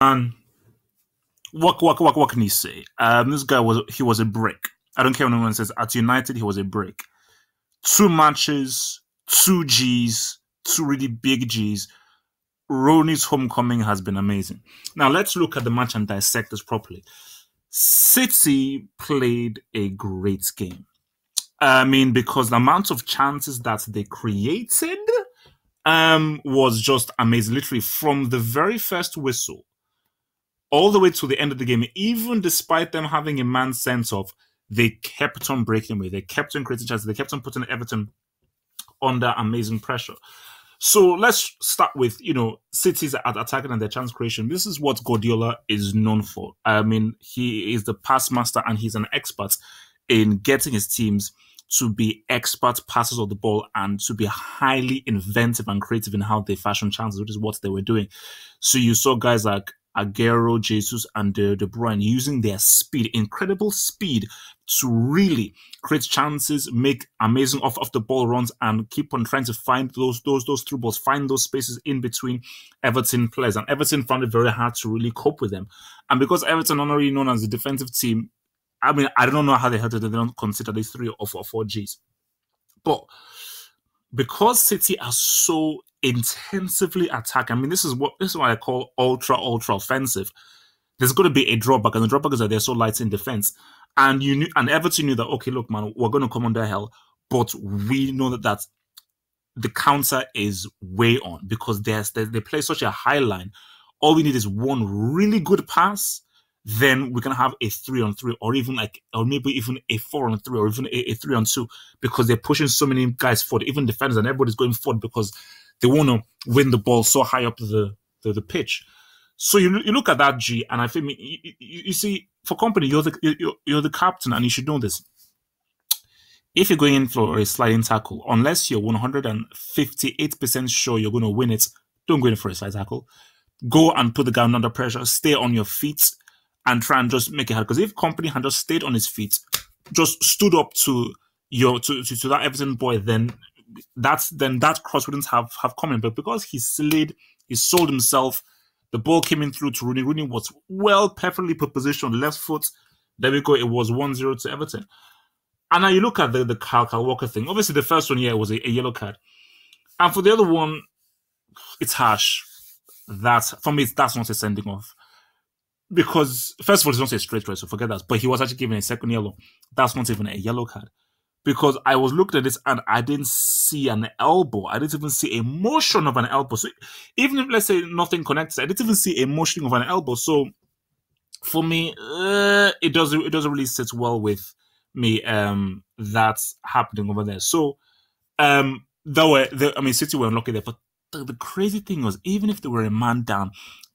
And what can you say? This guy was a brick. I don't care what anyone says. At United, he was a brick. 2 matches, 2 Gs, 2 really big Gs. Rooney's homecoming has been amazing. Now let's look at the match and dissect this properly. City played a great game. I mean, because the amount of chances that they created was just amazing. Literally, from the very first whistle all the way to the end of the game, even despite them having a man sense of, they kept on breaking away. They kept on creating chances. They kept on putting Everton under amazing pressure. So let's start with, City's attacking and their chance creation. This is what Guardiola is known for. I mean, he is the pass master and he's an expert in getting his teams to be expert passers of the ball and to be highly inventive and creative in how they fashion chances, which is what they were doing. So you saw guys like Aguero, Jesus, and De Bruyne using their speed, incredible speed, to really create chances, make amazing off the ball runs, and keep on trying to find those through balls, find those spaces in between Everton players. And Everton found it very hard to really cope with them. And because Everton are not really known as a defensive team, I mean, I don't know how they don't consider these 3 or 4 Gs. But because City are so intensively attacking, I mean, this is what I call ultra offensive. There's going to be a drawback, and the drawback is that they're so light in defense. And Everton knew that, okay, look, man, we're going to come under hell, but we know that the counter is way on because they play such a high line. All we need is one really good pass, then we can have a 3-on-3, or maybe even a 4-on-3, or even a 3-on-2, because they're pushing so many guys forward, even defenders, and everybody's going forward because they want to win the ball so high up the pitch. So you look at that G, and I think you see, for company, you're the captain, and you should know this. If you're going in for a sliding tackle, unless you're 158% sure you're going to win it, don't go in for a sliding tackle. Go and put the guy under pressure. Stay on your feet and try and just make it hard. Because if company had just stayed on his feet, just stood up to that Everton boy, then that cross wouldn't have come in. But because he slid, he sold himself, the ball came in through to Rooney. Rooney was perfectly put position on left foot. There we go. It was 1-0 to Everton. And now you look at the Kyle Walker thing. Obviously, the first one, it was a yellow card. And for the other one, it's harsh. For me, that's not a sending off. Because, first of all, it's not a straight red, so forget that. But he was actually given a second yellow. That's not even a yellow card. Because I was looking at this and I didn't see an elbow. I didn't even see a motion of an elbow. So even if, let's say, nothing connects, I didn't even see a motion of an elbow. So for me, it doesn't really sit well with me. That's happening over there. So City were unlucky there. But the crazy thing was, even if they were a man down,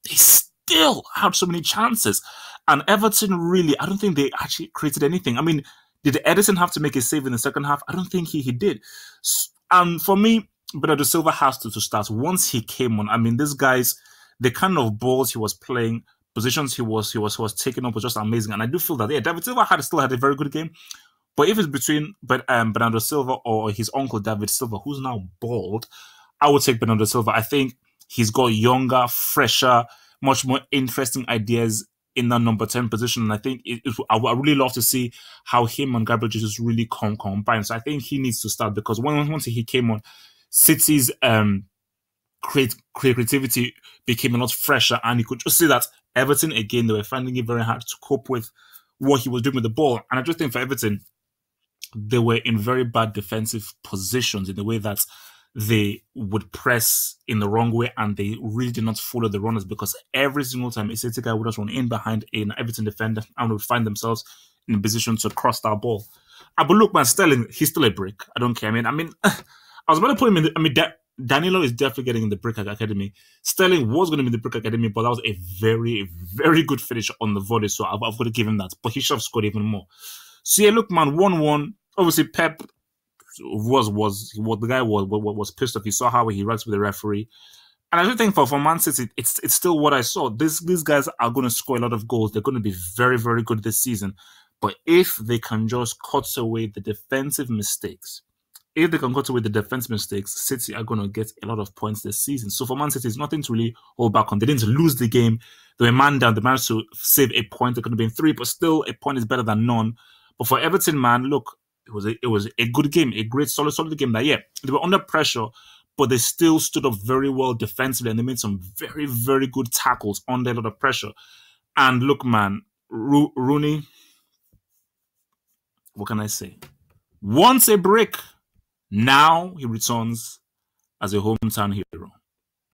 they still had so many chances. And Everton really, I don't think they actually created anything. I mean, did Edison have to make a save in the second half? I don't think he did. And for me, Bernardo Silva has to start. Once he came on, I mean, this guy's, the kind of balls he was playing, positions he was taking up was just amazing. And I do feel that, David Silva still had a very good game. But if it's between Bernardo Silva or his uncle David Silva, who's now bald, I would take Bernardo Silva. I think he's got younger, fresher, much more interesting ideas in that number 10 position. And I think I would really love to see how him and Gabriel Jesus really combine. So I think he needs to start, because once he came on, City's creativity became a lot fresher, and you could just see that Everton, again, they were finding it very hard to cope with what he was doing with the ball. And I just think for Everton, they were in very bad defensive positions in the way that they would press in the wrong way, and they really did not follow the runners, because every single time a City guy would just run in behind an Everton defender and would find themselves in a position to cross that ball. But look, man, Sterling, he's still a brick. I don't care. I mean, I was about to put him in Danilo is definitely getting in the Brick Academy. Sterling was going to be in the Brick Academy, but that was a very, very good finish on the volley, so I've got to give him that. But he should have scored even more. So yeah, look, man, 1-1. Obviously, Pep was the guy was pissed off. He saw how he reacts with the referee, and I do think for Man City, it's still what I saw. These guys are going to score a lot of goals. They're going to be very, very good this season. But if they can just cut away the defensive mistakes, if they can cut away the defense mistakes, City are going to get a lot of points this season. So for Man City, it's nothing to really hold back on. They didn't lose the game. They were man down. They managed to save a point. It could have been 3, but still a point is better than none. But for Everton, man, look, it was a good game, a great, solid game that, yeah, they were under pressure, but they still stood up very well defensively and they made some very, very good tackles under a lot of pressure. And look, man, Rooney, what can I say? Once a brick, now he returns as a hometown hero.